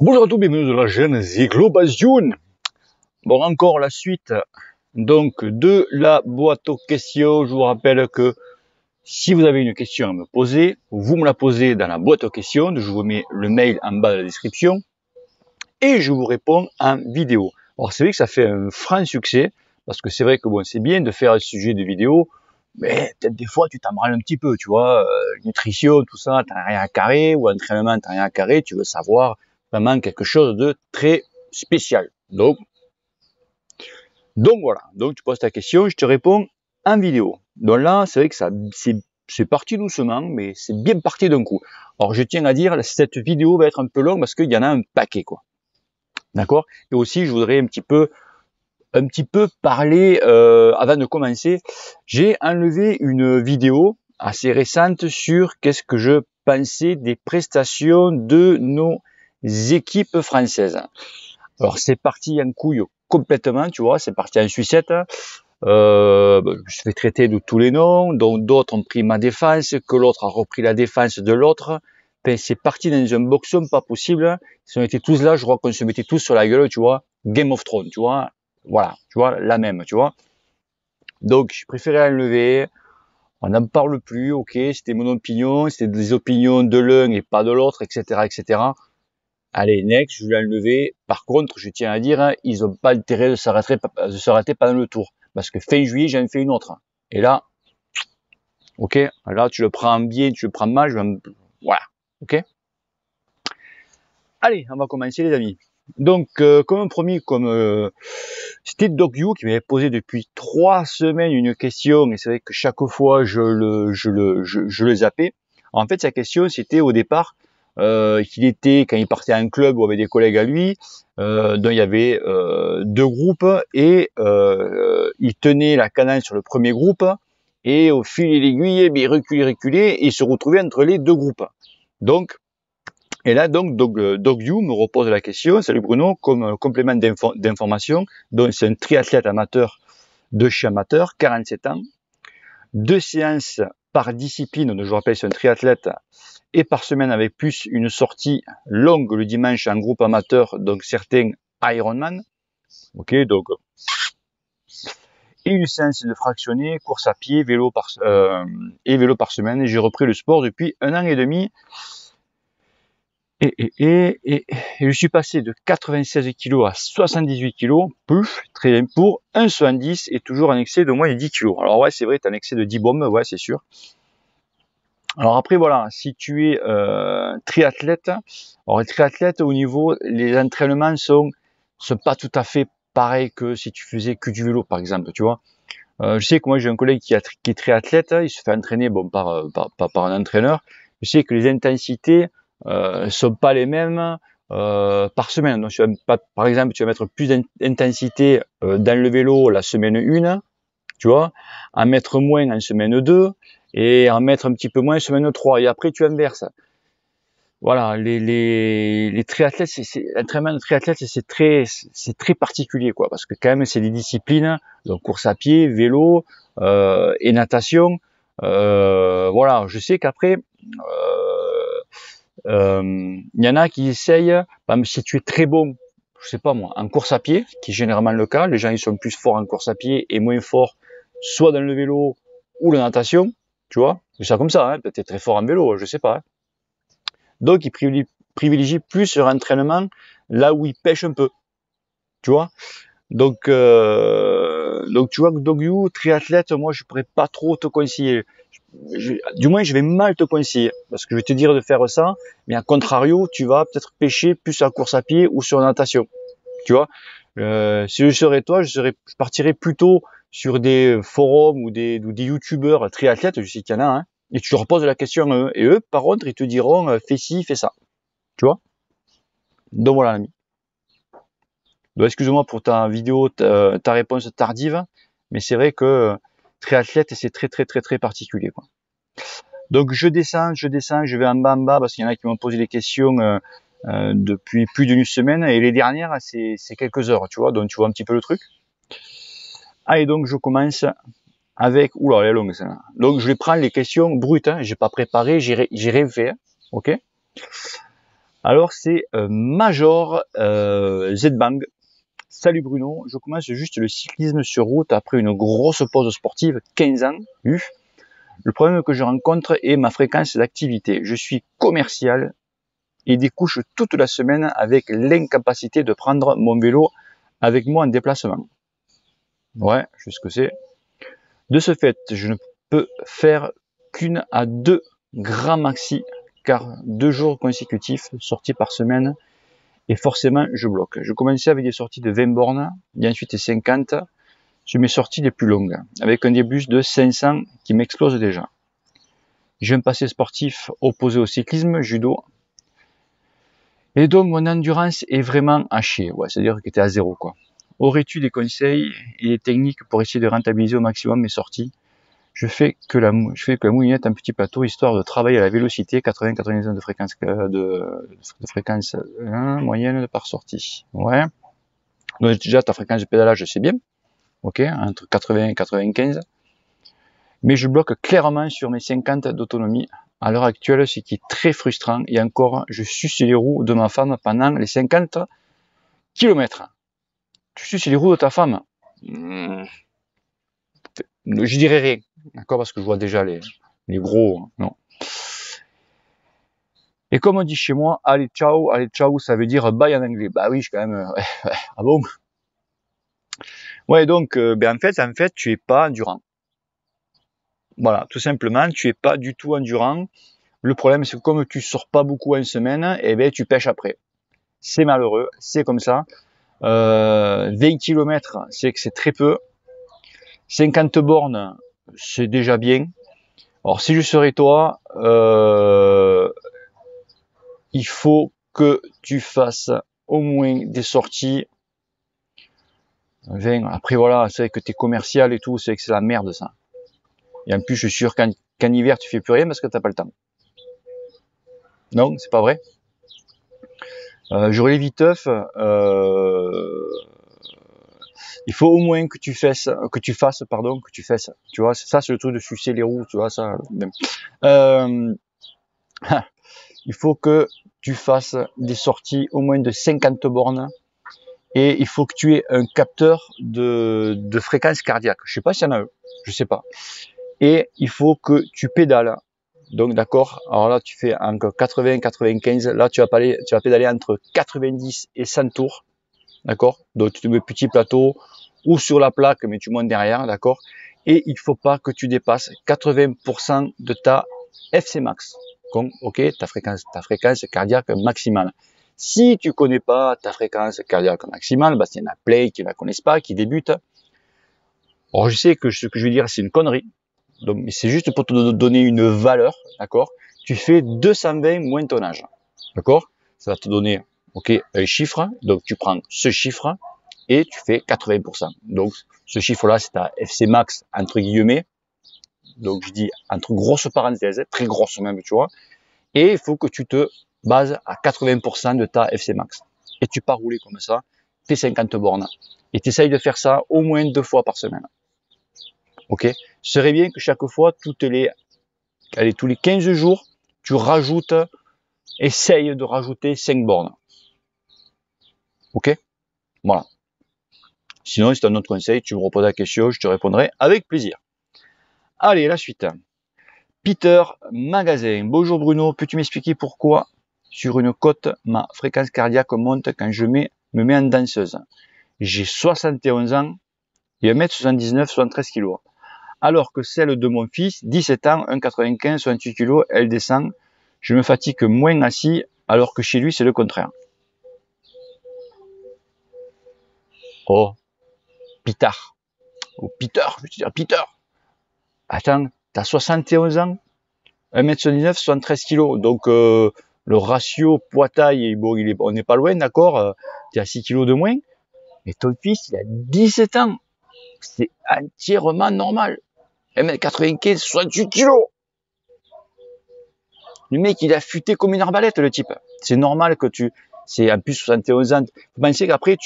Bonjour à tous, bienvenue dans la chaîne Ziglobation. Bon, encore la suite donc de la boîte aux questions. Je vous rappelle que si vous avez une question à me poser, vous me la posez dans la boîte aux questions. Je vous mets le mail en bas de la description et je vous réponds en vidéo. Alors c'est vrai que ça fait un franc succès parce que c'est vrai que bon, c'est bien de faire un sujet de vidéo, mais peut-être des fois tu t'embrales un petit peu, tu vois, nutrition, tout ça, t'as rien à carrer, ou entraînement, t'as rien à carrer, tu veux savoir vraiment quelque chose de très spécial. Donc voilà, donc tu poses ta question, je te réponds en vidéo. Donc là, c'est vrai que ça, c'est parti doucement, mais c'est bien parti d'un coup. Alors je tiens à dire, cette vidéo va être un peu longue parce qu'il y en a un paquet, quoi. D'accord? Et aussi, je voudrais un petit peu parler, avant de commencer. J'ai enlevé une vidéo assez récente sur qu'est-ce que je pensais des prestations de nos équipes françaises. Alors c'est parti en couille complètement, tu vois, c'est parti en sucette. Je vais traiter de tous les noms, dont d'autres ont pris ma défense, que l'autre a repris la défense de l'autre. Ben, c'est parti dans un boxon pas possible. Ils ont été tous là, je crois qu'on se mettait tous sur la gueule, tu vois. Game of Thrones, tu vois. Voilà, tu vois, la même, tu vois. Donc, je préférais enlever. On n'en parle plus, ok, c'était mon opinion, c'était des opinions de l'un et pas de l'autre, etc., etc. Allez, next, je vais l'enlever. Par contre, je tiens à dire, hein, ils n'ont pas intérêt de s'arrêter pendant le tour. Parce que fin juillet, j'en fais une autre. Et là, ok, là, tu le prends bien, tu le prends mal, voilà, ok. Allez, on va commencer les amis. Donc, comme promis, c'était DocYou qui m'avait posé depuis 3 semaines une question, et c'est vrai que chaque fois je le zappais. En fait, sa question c'était au départ qu'il était, quand il partait à un club ou avec des collègues à lui, dont il y avait 2 groupes, et il tenait la cadence sur le premier groupe, et au fil de l'aiguille, il reculait, et il se retrouvait entre les 2 groupes. Donc, et là, donc, DocYou me repose la question, salut Bruno, comme complément d'information, donc c'est un triathlète amateur de chez amateur, 47 ans, 2 séances par discipline, donc je vous rappelle, c'est un triathlète, et par semaine avec plus une sortie longue le dimanche en groupe amateur, donc certains Ironman, ok, donc, et une séance de fractionné, course à pied, vélo par semaine, et j'ai repris le sport depuis 1 an et demi, et je suis passé de 96 kg à 78 kg, très bien, pour un 70 et toujours un excès de moins de 10 kg. Alors ouais, c'est vrai, tu as un excès de 10 bombes, ouais, c'est sûr. Alors après, voilà, si tu es triathlète, alors les triathlètes, au niveau, les entraînements sont pas tout à fait pareils que si tu faisais que du vélo, par exemple, tu vois. Je sais que moi, j'ai un collègue qui est triathlète, il se fait entraîner bon, par un entraîneur. Je sais que les intensités sont pas les mêmes par semaine. Donc, par exemple, tu vas mettre plus d'intensité dans le vélo la semaine 1, tu vois, en mettre moins en semaine 2 et en mettre un petit peu moins en semaine 3. Et après, tu inverses. Voilà, les triathlètes, l'entraînement de triathlète, c'est très particulier, quoi, parce que quand même, c'est des disciplines, donc course à pied, vélo et natation. Voilà, je sais qu'après, il y en a qui essayent, si tu es très bon, je sais pas moi, en course à pied, qui est généralement le cas, les gens ils sont plus forts en course à pied et moins forts soit dans le vélo ou la natation, tu vois, c'est ça comme ça, hein, peut-être très fort en vélo, je sais pas. Hein. Donc, ils privilégient plus leur entraînement là où ils pêchent un peu, tu vois. Donc tu vois que DocYou, triathlète, moi, je pourrais pas trop te conseiller. Du moins, je vais mal te conseiller parce que je vais te dire de faire ça, mais à contrario, tu vas peut-être pêcher plus sur la course à pied ou sur la natation, tu vois. Si je serais toi, je partirais plutôt sur des forums ou des youtubeurs triathlètes, je sais qu'il y en a, hein, et tu leur poses la question à eux, et eux, par contre, ils te diront fais ci, fais ça. Tu vois. Donc voilà l'ami. Donc excuse-moi pour ta vidéo, ta réponse tardive, mais c'est vrai que triathlète, c'est très particulier, quoi. Donc je descends, je vais en bas parce qu'il y en a qui m'ont posé des questions depuis plus d'une semaine, et les dernières c'est quelques heures, tu vois, donc tu vois un petit peu le truc. Allez, donc je commence avec, oula, elle est longue ça. Donc je vais prendre les questions brutes, hein, j'ai pas préparé, j'ai rien fait, hein, ok. Alors c'est Major Z-Bang. Salut Bruno, je commence juste le cyclisme sur route après une grosse pause sportive, 15 ans, Le problème que je rencontre est ma fréquence d'activité. Je suis commercial et découche toute la semaine avec l'incapacité de prendre mon vélo avec moi en déplacement. Ouais, je sais ce que c'est. De ce fait, je ne peux faire qu'une à 2 grands maxi, car 2 jours consécutifs, sorties par semaine, et forcément je bloque. Je commençais avec des sorties de 20 bornes, et ensuite 50, sur mes sorties les plus longues, avec un début de 500 qui m'explose déjà. J'ai un passé sportif opposé au cyclisme, judo, et donc mon endurance est vraiment à chier, ouais, c'est-à-dire qu'elle était à zéro, quoi. Aurais-tu des conseils et des techniques pour essayer de rentabiliser au maximum mes sorties? Je fais que la moulinette un petit plateau, histoire de travailler à la vélocité, 80-90 de fréquence, fréquence moyenne par sortie. Ouais. Donc déjà ta fréquence de pédalage, c'est bien. Ok, entre 80 et 95. Mais je bloque clairement sur mes 50 d'autonomie à l'heure actuelle, ce qui est très frustrant. Et encore, je suce les roues de ma femme pendant les 50 km. Tu suces les roues de ta femme? Je dirais rien. D'accord, parce que je vois déjà les gros. Non. Et comme on dit chez moi, allez ciao, ça veut dire bye en anglais. Bah oui, je suis quand même. Ah bon? Ouais, donc, en fait, tu es pas endurant. Voilà, tout simplement, tu es pas du tout endurant. Le problème, c'est que comme tu sors pas beaucoup en semaine, eh ben, tu pêches après. C'est malheureux, c'est comme ça. 20 km, c'est que c'est très peu. 50 bornes, c'est déjà bien. Alors, si je serais toi, il faut que tu fasses au moins des sorties 20. Après, voilà, c'est que t'es commercial et tout, c'est que c'est la merde, ça. Et en plus, je suis sûr qu'en hiver, tu fais plus rien parce que t'as pas le temps. Non, c'est pas vrai. J'aurais les viteufs, il faut au moins que tu fasses, tu vois, ça c'est le truc de sucer les roues, tu vois, ça, il faut que tu fasses des sorties au moins de 50 bornes et il faut que tu aies un capteur de fréquence cardiaque. Je sais pas s'il y en a, je sais pas. Et il faut que tu pédales. Donc d'accord, alors là tu fais entre 80 et 95, là tu vas pédaler entre 90 et 100 tours. D'accord? Donc tu te mets petit plateau ou sur la plaque, mais tu montes derrière, d'accord? Et il faut pas que tu dépasses 80% de ta FC max. Donc, ok, ta fréquence cardiaque maximale. Si tu connais pas ta fréquence cardiaque maximale, bah, il y en a plein qui la connaissent pas, qui débutent. Alors, je sais que ce que je vais dire, c'est une connerie. Donc, mais c'est juste pour te donner une valeur, d'accord? Tu fais 220 moins ton âge. D'accord? Ça va te donner, ok, un chiffre. Donc, tu prends ce chiffre et tu fais 80%. Donc, ce chiffre-là, c'est ta FC max, entre guillemets. Donc, je dis entre grosses parenthèses, très grosses même, tu vois. Et il faut que tu te bases à 80% de ta FC max. Et tu pars rouler comme ça, tes 50 bornes. Et tu essayes de faire ça au moins 2 fois par semaine. Ok? Ce serait bien que chaque fois, tous les 15 jours, tu rajoutes, essaye de rajouter 5 bornes. Ok? Voilà. Sinon, si tu as un autre conseil, tu me reposes la question, je te répondrai avec plaisir. Allez, la suite. Peter Magasin. Bonjour Bruno, peux-tu m'expliquer pourquoi sur une côte, ma fréquence cardiaque monte quand je me mets en danseuse? J'ai 71 ans et 1m79, 73 kg. Alors que celle de mon fils, 17 ans, 1m95, 68 kg, elle descend. Je me fatigue moins assis, alors que chez lui, c'est le contraire. Oh, Peter. Oh, Peter, je vais te dire Peter. Attends, t'as 71 ans, 1m79, 73 kg. Donc, le ratio poids-taille, bon, on n'est pas loin, d'accord? Tu as 6 kg de moins. Mais ton fils, il a 17 ans. C'est entièrement normal. 1m95, 68 kg. Le mec, il a futé comme une arbalète, le type. C'est normal que c'est en plus 71 ans. Faut penser qu'après,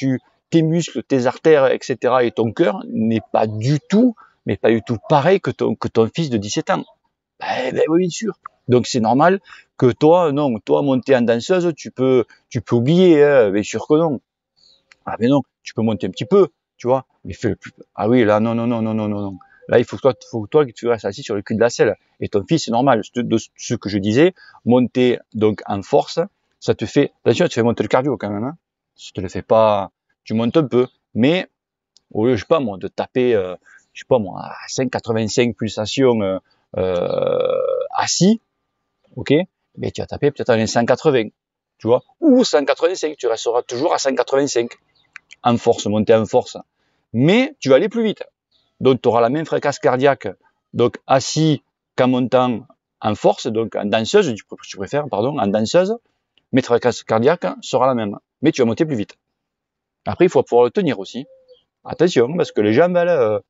tes muscles, tes artères, etc. et ton cœur n'est pas du tout pareil que ton fils de 17 ans. Ben oui, bien sûr. Donc c'est normal Que toi, non, toi, monter en danseuse, tu peux oublier, hein, bien sûr que non. Ah, mais non, tu peux monter un petit peu, tu vois, mais fais le plus, ah oui, là, non, non, non, non, non, non, non. Là, il faut que toi, que tu restes assis sur le cul de la selle. Et ton fils, c'est normal. De ce que je disais, monter, donc, en force, ça te fait, attention, tu fais monter le cardio quand même, hein. Ça te le fait pas, tu montes un peu, mais, au lieu, je sais pas, moi, de taper, je sais pas, moi, à 5,85 pulsations, assis, ok, mais tu vas taper peut-être à 180, tu vois, ou 185, tu resteras toujours à 185 en force, monter en force, mais tu vas aller plus vite. Donc tu auras la même fréquence cardiaque, donc assis qu'en montant en force, donc en danseuse, tu préfères, pardon, en danseuse, mais ta fréquence cardiaque sera la même, mais tu vas monter plus vite. Après, il faut pouvoir le tenir aussi. Attention, parce que les jambes,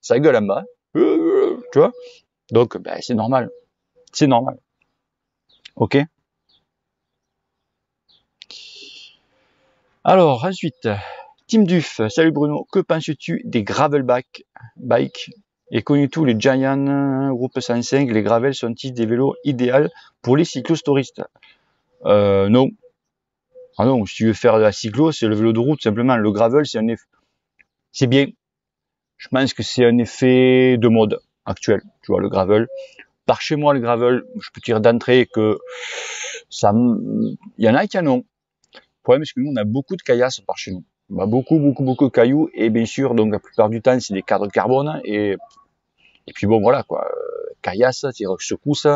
ça gueule en bas, tu vois. Donc, ben, c'est normal. C'est normal. Ok. Alors, ensuite, Team Duf, salut Bruno, que penses-tu des gravel bike et connais-tu les Giant Groupe 105, les gravels sont-ils des vélos idéaux pour les cyclotouristes? Non. Ah non, si tu veux faire de la cyclo, c'est le vélo de route simplement. Le gravel, c'est bien. Je pense que c'est un effet de mode actuel, tu vois, le gravel. Par chez moi, le gravel, je peux te dire d'entrée que il y en a qui en ont. Le problème, c'est que nous, on a beaucoup de caillasses par chez nous. On a beaucoup de cailloux, et bien sûr, donc la plupart du temps, c'est des cadres de carbone, et puis bon, voilà, quoi. Caillasse, secousse,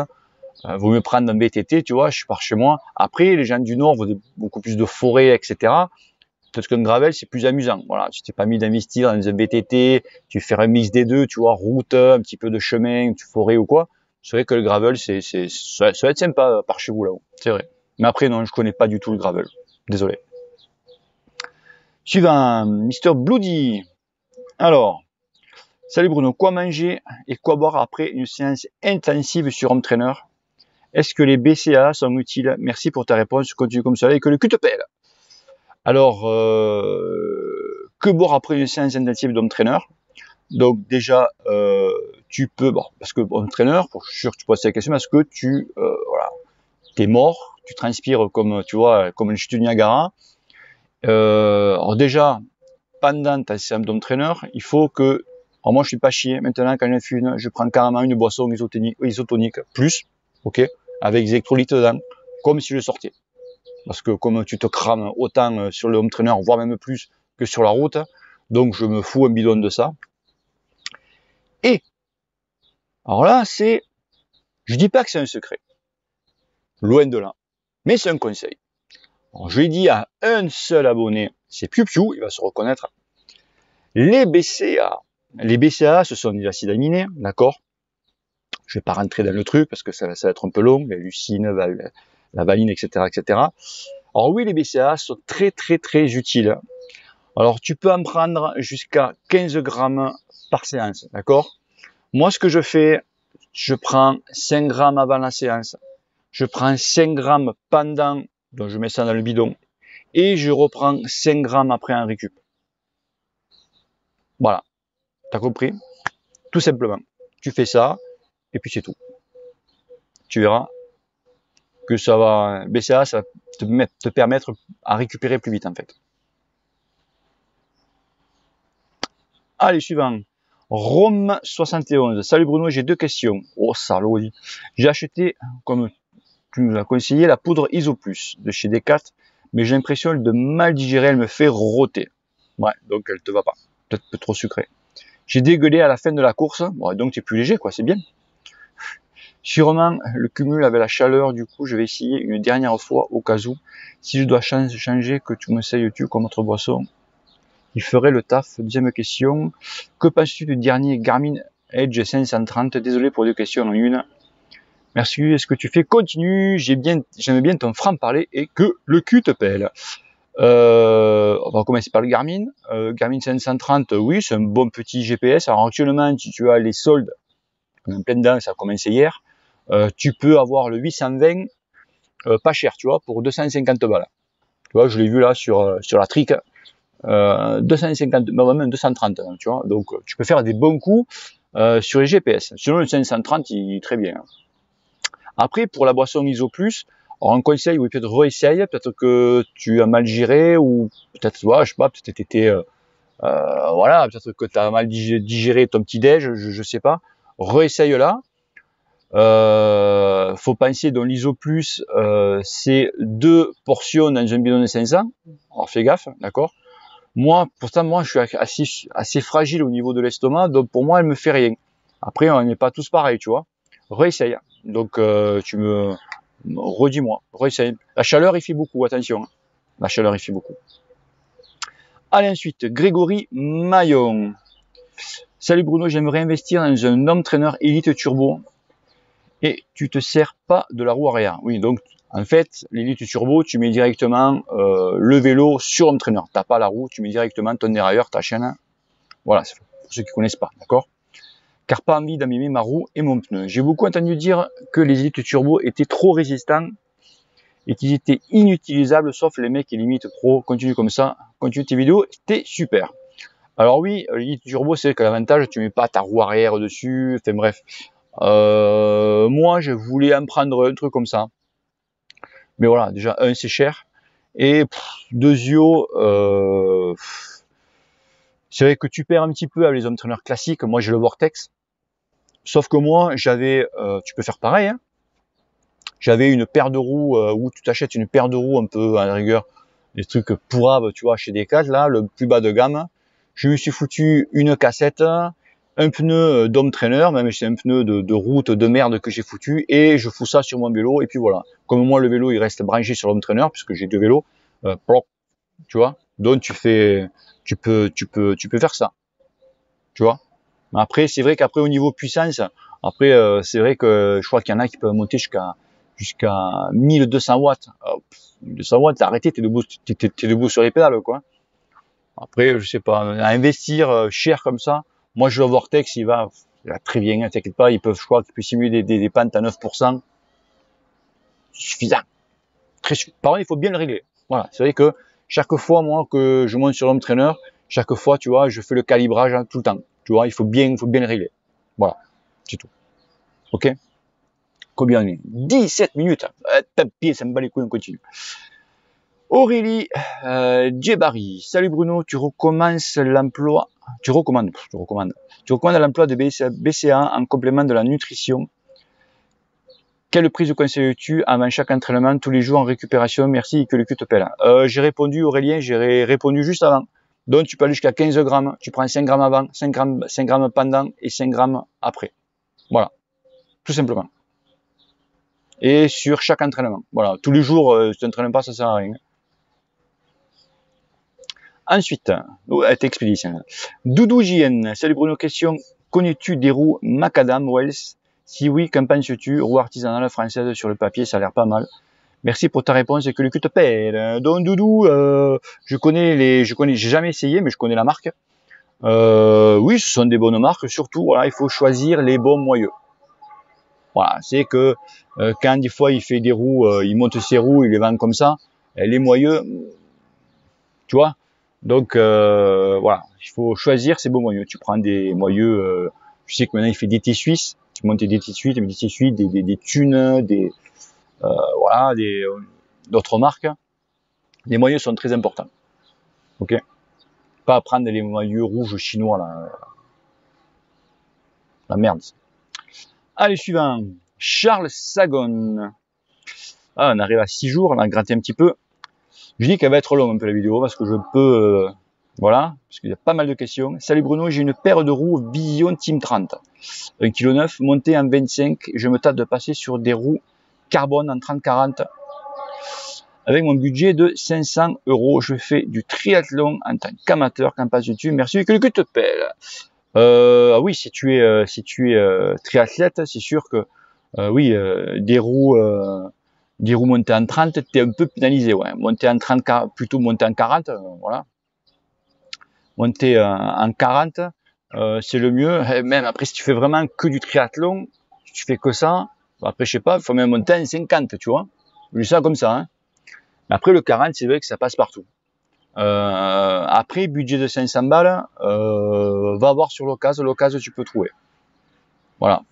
vaut mieux prendre un BTT, tu vois, je suis par chez moi. Après, les gens du Nord veulent beaucoup plus de forêt, etc. Peut-être qu'un gravel, c'est plus amusant. Voilà, tu t'es pas mis d'investir dans un BTT, tu fais un mix des deux, tu vois, route, un petit peu de chemin, forêt ou quoi. C'est vrai que le gravel, ça va être sympa par chez vous là-haut, c'est vrai. Mais après, non, je connais pas du tout le gravel. Désolé. Suivant, Mr. Bloody. Alors, salut Bruno, quoi manger et quoi boire après une séance intensive sur Home Trainer? Est-ce que les BCA sont utiles? Merci pour ta réponse, continue comme ça et que le cul te pèle. Alors, que boire après une séance intensive d'Home Trainer? Donc déjà, tu peux, bon, parce que Home Trainer, pour sûr que tu poses la question, est-ce que voilà, t'es mort, tu transpires comme, tu vois, comme une chute du Niagara. Alors déjà, pendant ta séance d'Home Trainer, il faut que, alors moi je suis pas chier, maintenant quand j'en fume, je prends carrément une boisson isotonique plus, ok, avec des électrolytes dedans, comme si je sortais. Parce que comme tu te crames autant sur le Home Trainer, voire même plus que sur la route, donc je me fous un bidon de ça. Et, alors là, je dis pas que c'est un secret, loin de là, mais c'est un conseil. Alors, je l'ai dit à un seul abonné, c'est Piu Piu, il va se reconnaître. Les BCA, ce sont des acides aminés, d'accord? Je vais pas rentrer dans le truc parce que ça va être un peu long, la leucine, la valine, etc., etc. Alors oui, les BCA sont très utiles. Alors tu peux en prendre jusqu'à 15 grammes par séance, d'accord? Moi, ce que je fais, je prends 5 grammes avant la séance, je prends 5 grammes pendant, donc je mets ça dans le bidon, et je reprends 5 grammes après en récup. Voilà, t'as compris? Tout simplement. Tu fais ça, et puis c'est tout. Tu verras que ça va, BCA, ça va te permettre à récupérer plus vite en fait. Allez, suivant. Rome 71. Salut Bruno, j'ai deux questions. Oh, salaud. J'ai acheté, comme tu nous l'as conseillé, la poudre Isoplus de chez Decathlon, mais j'ai l'impression de mal digérer, elle me fait rôter. Ouais, donc elle te va pas. Peut-être un peu trop sucré. J'ai dégueulé à la fin de la course. Bon, donc tu es plus léger, quoi, c'est bien. Sûrement, le cumul avec la chaleur, du coup, je vais essayer une dernière fois au cas où. Si je dois changer, que tu m'essayes-tu comme autre boisson? Il ferait le taf. Deuxième question. Que penses-tu du dernier Garmin Edge 530? Désolé pour deux questions en une. Merci, est-ce que tu fais? Continue, j'aime bien ton franc-parler et que le cul te pèle. On va commencer par le Garmin. Garmin 530, oui, c'est un bon petit GPS. Alors actuellement, si tu as les soldes, on est en plein dedans, ça a commencé hier, tu peux avoir le 820, pas cher, tu vois, pour 250 balles. Tu vois, je l'ai vu là sur la trique, 250, même 230, tu vois. Donc, tu peux faire des bons coups sur les GPS. Sinon, le 530, il est très bien. Après, pour la boisson Isoplus, Alors un conseil, oui, peut-être réessaye, peut-être que tu as mal géré, ou peut-être, je sais pas, peut-être que t'étais, voilà, peut-être que tu as mal digéré ton petit déj, je sais pas. Réessaye là. Faut penser dans l'ISO plus, c'est 2 portions dans un bidon de 500. Alors fais gaffe, d'accord. Moi, pourtant, moi, je suis assez fragile au niveau de l'estomac, donc pour moi, elle me fait rien. Après, on n'est pas tous pareils, tu vois. Réessaye. Donc, tu me redis-moi, réessaye. La chaleur, il fait beaucoup, attention. La chaleur, il fait beaucoup. Allez, ensuite, Grégory Maillon. Salut Bruno, j'aimerais investir dans un home trainer Elite Turbo et tu te sers pas de la roue arrière. Oui, donc en fait, l'Elite Turbo, tu mets directement le vélo sur home trainer. T'as pas la roue, tu mets directement ton dérailleur, ta chaîne. Voilà, c'est pour ceux qui connaissent pas, d'accord? Car pas envie d'abîmer ma roue et mon pneu. J'ai beaucoup entendu dire que les Elite Turbo étaient trop résistants et qu'ils étaient inutilisables, sauf les mecs qui limitent pro. Continue comme ça, continue tes vidéos, c'était super. Alors oui, l'Elite Turbo, c'est que l'avantage, tu mets pas ta roue arrière dessus, enfin bref. Moi, je voulais en prendre un truc comme ça. Mais voilà, déjà, un, c'est cher. Et deuxio, c'est vrai que tu perds un petit peu avec les home trainers classiques. Moi, j'ai le Vortex. Sauf que moi, j'avais, tu peux faire pareil, hein. J'avais une paire de roues, où tu t'achètes une paire de roues un peu, à la rigueur, des trucs pourrables, tu vois, chez Decathlon, là, le plus bas de gamme. Je me suis foutu une cassette, un pneu d'home trainer, même si c'est un pneu de route de merde que j'ai foutu, et je fous ça sur mon vélo, et puis voilà. Comme moi, le vélo, il reste branché sur l'home trainer, puisque j'ai 2 vélos, tu vois. Donc, tu peux faire ça, tu vois. Après, c'est vrai qu'après, au niveau puissance, après, c'est vrai que je crois qu'il y en a qui peuvent monter jusqu'à 1200 watts. 1200 watts, t'as arrêté, t'es debout sur les pédales, quoi. Après, je sais pas, à investir cher comme ça, moi, je le Vortex, il va très bien, hein, t'inquiète pas, je crois qu'il peut simuler des pentes à 9%. C'est suffisant. Très suffisant. Par contre, il faut bien le régler. Voilà. C'est vrai que chaque fois, moi, que je monte sur l'home trainer, chaque fois, tu vois, je fais le calibrage, hein, tout le temps. Tu vois, il faut bien le régler. Voilà. C'est tout. Ok? Combien on est? 17 minutes. Tapis, ça me bat les couilles, on continue. Aurélie Djebari. Salut Bruno, tu recommandes l'emploi de BCA en complément de la nutrition. Quelle prise conseilles-tu avant chaque entraînement, tous les jours en récupération? Merci et que le cul te pèle. J'ai répondu, Aurélien, j'ai répondu juste avant. Donc tu peux aller jusqu'à 15 grammes, tu prends 5 grammes avant, 5 grammes pendant et 5 grammes après. Voilà, tout simplement. Et sur chaque entraînement. Voilà, tous les jours, si tu n'entraînes pas, ça sert à rien. Ensuite, expédition. Doudou JN, salut Bruno, question. Connais-tu des roues Macadam Wells? Si oui, qu'en penses-tu? Roues artisanales françaises sur le papier, ça a l'air pas mal. Merci pour ta réponse et que le cul te pèle. Donc Doudou, j'ai jamais essayé, mais je connais la marque. Oui, ce sont des bonnes marques. Surtout, voilà, il faut choisir les bons moyeux. Voilà, c'est que quand des fois il fait des roues, il monte ses roues, il les vend comme ça, les moyeux, tu vois. Donc voilà, il faut choisir ses bons moyeux. Tu prends des moyeux, je sais que maintenant il fait DT Suisse, tu montes des DT Suisse, des Thunes, voilà, d'autres marques. Les moyeux sont très importants. Ok. Pas à prendre les moyeux rouges chinois là. La merde. Allez, suivant. Charles Sagon. Ah, on arrive à 6 jours, on a gratté un petit peu. Je dis qu'elle va être longue un peu la vidéo parce que je peux, voilà, parce qu'il y a pas mal de questions. Salut Bruno, j'ai une paire de roues Vision Team 30, 1,9 kg, montée en 25. Je me tâte de passer sur des roues carbone en 30-40. Avec mon budget de 500 €, je fais du triathlon en tant qu'amateur. Qu'en penses-tu? Merci, que le cul te pèle. Ah oui, si tu es triathlète, c'est sûr que oui, des roues montées en 30, t'es un peu pénalisé, ouais. Monter en 30, plutôt monter en 40, voilà. Monter en 40, c'est le mieux. Et même après, si tu fais vraiment que du triathlon, si tu fais que ça, après, je sais pas, il faut même monter en 50, tu vois. Je dis ça comme ça, hein. Mais après, le 40, c'est vrai que ça passe partout. Après, budget de 500 balles, va voir sur l'occasion, tu peux trouver. Voilà.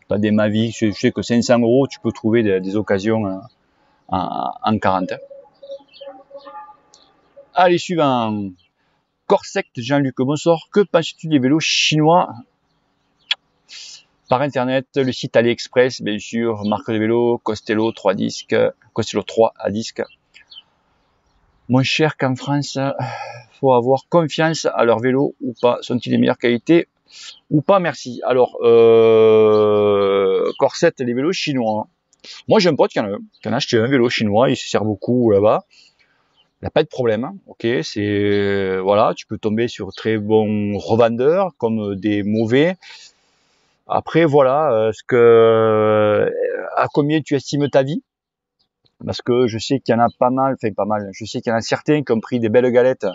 T'as des Mavic, je sais que 500 €, tu peux trouver des occasions en 40. Allez, suivant. Corsect, Jean-Luc, bonsoir. Que penses-tu des vélos chinois par internet? Le site AliExpress, bien sûr, marque de vélo, Costello 3 disques, Costello 3 à disques. Moins cher qu'en France, faut avoir confiance à leurs vélos ou pas. Sont-ils de meilleure qualité ou pas? Merci. Alors, Corset, les vélos chinois. Moi, j'ai un pote qui en a acheté un vélo chinois, il se sert beaucoup là-bas. Il n'y a pas de problème, hein. Ok, c'est voilà, tu peux tomber sur très bons revendeurs comme des mauvais. Après, voilà, à combien tu estimes ta vie? Parce que je sais qu'il y en a pas mal, enfin pas mal. Je sais qu'il y en a certains qui ont pris des belles galettes.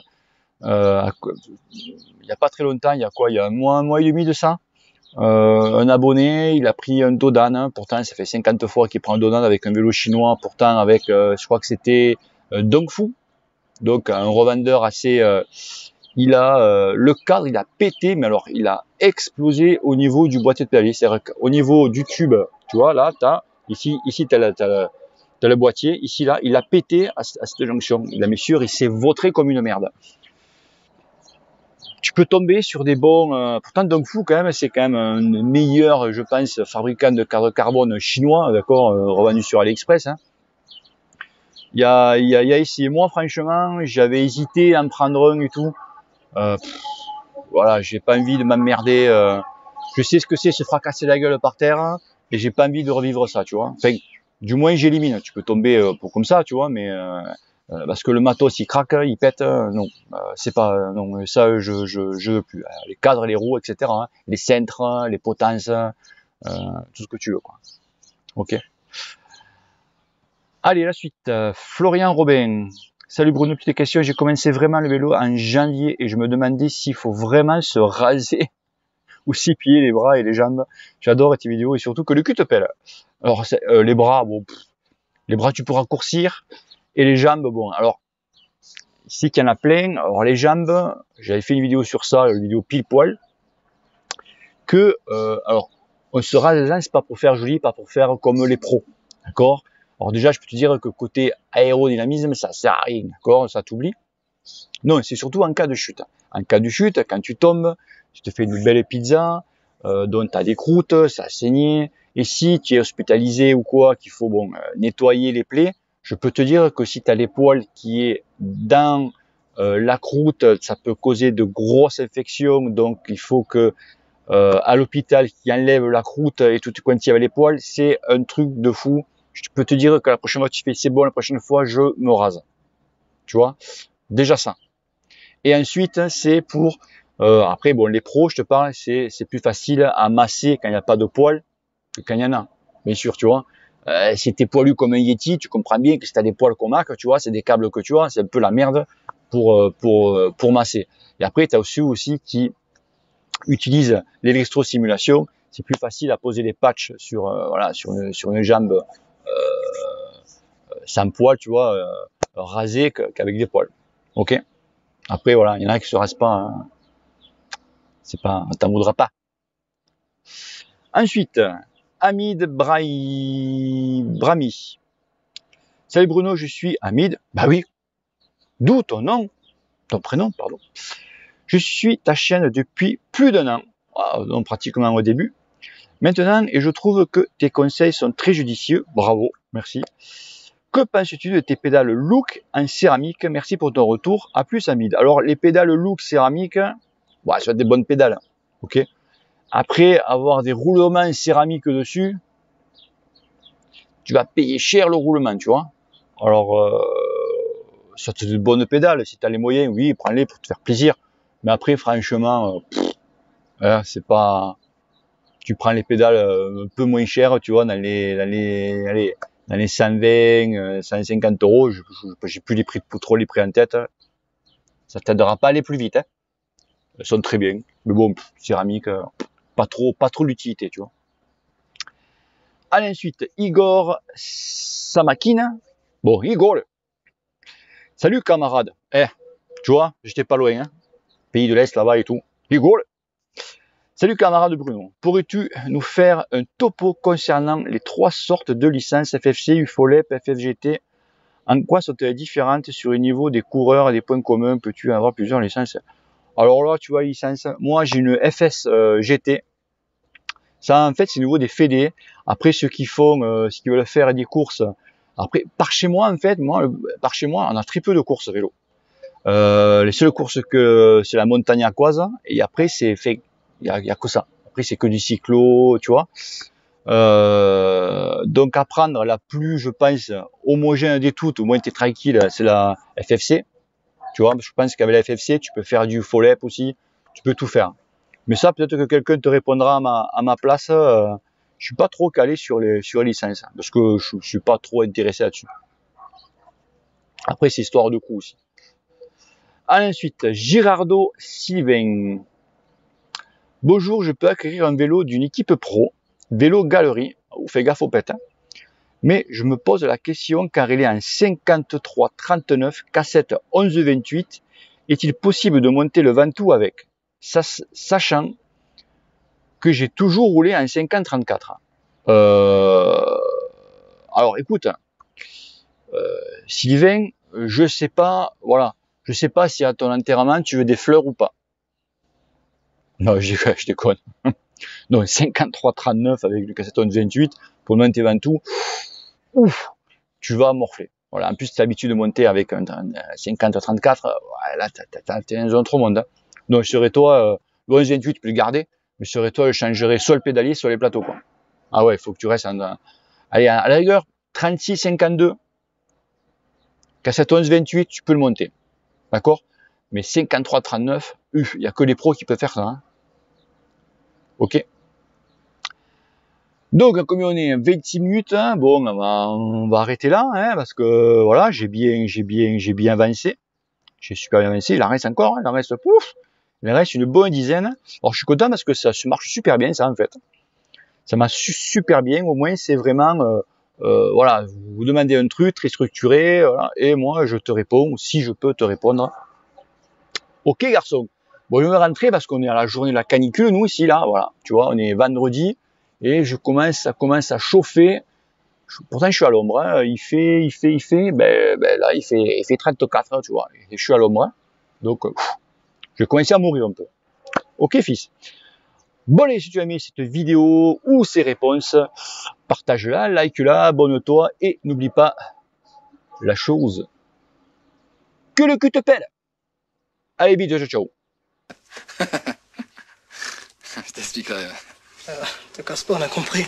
Il n'y a pas très longtemps, il y a quoi? Il y a un mois et demi de ça. Un abonné, il a pris un Dodan, hein. Pourtant ça fait 50 fois qu'il prend un Dodan avec un vélo chinois, pourtant avec, je crois que c'était Dongfu, donc un revendeur assez, il a le cadre, il a pété, mais alors il a explosé au niveau du boîtier de pédalier, c'est-à-dire qu'au niveau du tube, tu vois, là, ici t'as le boîtier, ici là, il a pété à cette jonction, il a mis sûr, il s'est vautré comme une merde. Tu peux tomber sur des bons, pourtant Dongfu quand même, c'est quand même un meilleur, je pense, fabricant de cadre carbone chinois, d'accord, revendu sur AliExpress, hein. Il y a ici, moi franchement, j'avais hésité à en prendre un et tout, voilà, j'ai pas envie de m'emmerder, je sais ce que c'est se fracasser la gueule par terre, et j'ai pas envie de revivre ça, tu vois. Enfin, du moins j'élimine, tu peux tomber pour comme ça, tu vois, mais parce que le matos il craque, il pète, non, c'est pas, non, ça je veux plus. Les cadres, les roues, etc., hein, les cintres, les potences, tout ce que tu veux, quoi. Ok. Allez, la suite. Florian Robin. Salut Bruno, petite question. J'ai commencé vraiment le vélo en janvier et je me demandais s'il faut vraiment se raser ou s'y plier les bras et les jambes. J'adore tes vidéos et surtout que le cul te pèle. Alors les bras, bon, les bras tu peux raccourcir et les jambes, bon. Alors ici qu'il y en a plein. Alors les jambes, j'avais fait une vidéo sur ça, une vidéo pile poil. Que alors on se rase, c'est pas pour faire joli, pas pour faire comme les pros, d'accord. Alors déjà, je peux te dire que côté aérodynamisme, ça sert à rien, d'accord, ça t'oublie. Non, c'est surtout en cas de chute. En cas de chute, quand tu tombes, tu te fais une belle pizza, dont tu as des croûtes, ça a saigné, et si tu es hospitalisé ou quoi, qu'il faut bon nettoyer les plaies, je peux te dire que si tu as les poils qui est dans la croûte, ça peut causer de grosses infections, donc il faut que à l'hôpital qui enlève la croûte et tout coincé avec les poils, c'est un truc de fou. Je peux te dire que la prochaine fois tu fais c'est bon, la prochaine fois je me rase. Tu vois, déjà ça. Et ensuite c'est pour après bon les pros, je te parle, c'est plus facile à masser quand il n'y a pas de poils que quand il y en a. Bien sûr, tu vois. Si t'es poilu comme un Yeti, tu comprends bien que si t'as des poils qu'on marque, tu vois, c'est des câbles que tu as, c'est un peu la merde pour masser. Et après t'as aussi qui utilise l'électrosimulation, c'est plus facile à poser des patchs sur voilà sur une jambe sans poil, tu vois, rasée qu'avec des poils. Ok. Après voilà, il y en a qui se rasent pas, hein. C'est pas, t'en voudras pas. Ensuite, Hamid Brami. Salut Bruno, je suis Hamid. Bah oui. D'où ton nom, ton prénom, pardon. Je suis ta chaîne depuis plus d'1 an, donc pratiquement au début. Maintenant, et je trouve que tes conseils sont très judicieux. Bravo, merci. Que penses-tu de tes pédales Look en céramique? Merci pour ton retour. À plus, Hamid. Alors, les pédales Look céramique, bah, ça va être des bonnes pédales. Ok. Après, avoir des roulements en céramique dessus, tu vas payer cher le roulement, tu vois. Alors, ça te fait de bonnes pédales. Si tu as les moyens, oui, prends-les pour te faire plaisir. Mais après, franchement, c'est pas... Tu prends les pédales un peu moins chères, tu vois, dans les 120, 150 euros, j'ai plus les prix trop les prix en tête. Ça t'aidera pas à aller plus vite, hein. Elles sont très bien. Mais bon, céramique, pas trop l'utilité, tu vois. Allez, ensuite, Igor Samakin. Bon, Igor. Salut, camarade. Tu vois, j'étais pas loin, hein. Pays de l'Est, là-bas et tout. Igor. Salut camarade Bruno, pourrais-tu nous faire un topo concernant les 3 sortes de licences FFC, UFOLEP, FFGT? En quoi sont-elles différentes sur le niveau des coureurs et des points communs? Peux-tu avoir plusieurs licences? Alors là, tu vois, licence, moi j'ai une FSGT. Ça, en fait, c'est au niveau des fédés. Après, ceux qui font, ceux qui veulent faire des courses. Après, par chez moi, en fait, par chez moi, on a très peu de courses vélo. Les seules courses que c'est la montagne aquoise. Et après, c'est fait, il y a que ça. Après, c'est que du cyclo, tu vois. Donc, à prendre la plus, je pense, homogène des toutes, au moins t'es tranquille, c'est la FFC. Tu vois, je pense qu'avec la FFC, tu peux faire du FOLEP aussi. Tu peux tout faire. Mais ça, peut-être que quelqu'un te répondra à ma place. Je suis pas trop calé sur les licences, parce que je suis pas trop intéressé là-dessus. Après, c'est histoire de coût aussi. Ensuite, Girardo Sylvain. Bonjour, je peux acquérir un vélo d'une équipe pro, vélo galerie, fais gaffe au pète, hein. Mais je me pose la question car il est en 53-39, cassette 11-28, est-il possible de monter le Ventoux avec, sachant que j'ai toujours roulé en 50-34. Alors écoute, Sylvain, je sais pas, voilà, je sais pas si à ton enterrement tu veux des fleurs ou pas. Non, je déconne. Donc 53-39 avec le cassette 11-28 pour monter Ventoux, ouf, tu vas morfler. Voilà, en plus tu as l'habitude de monter avec un 50-34, ouais, là t'es dans un autre monde. Hein. Donc je serais toi, le 11-28 tu peux le garder, mais je serais toi, je changerais soit le pédalier, soit les plateaux, quoi. Ah ouais, il faut que tu restes allez, à la rigueur, 36-52, cassette 11-28, tu peux le monter. D'accord? Mais 53-39, il n'y a que les pros qui peuvent faire ça. Hein. Ok? Donc, comme on est 26 minutes, hein, bon, on va arrêter là, hein, parce que voilà, j'ai bien avancé. J'ai super bien avancé. Il en reste encore, hein, il en reste, pouf, il en reste une bonne dizaine. Alors, je suis content parce que ça se marche super bien, ça, en fait. Ça marche super bien. Au moins, c'est vraiment, voilà, vous demandez un truc très structuré, voilà, et moi, je te réponds, si je peux te répondre. Ok, garçon. Bon, je vais rentrer parce qu'on est à la journée de la canicule, nous, ici, là, voilà. Tu vois, on est vendredi, et ça commence à chauffer. Pourtant, je suis à l'ombre, hein. Il fait, là, il fait 34, tu vois. Et je suis à l'ombre, hein. Donc, je vais commencer à mourir un peu. Ok, fils. Bon, allez, si tu as aimé cette vidéo ou ces réponses, partage-la, like-la, abonne-toi, et n'oublie pas la chose que le cul te pèle. Allez, bisous, ciao, ciao. Je t'expliquerai. Te casse pas, on a compris.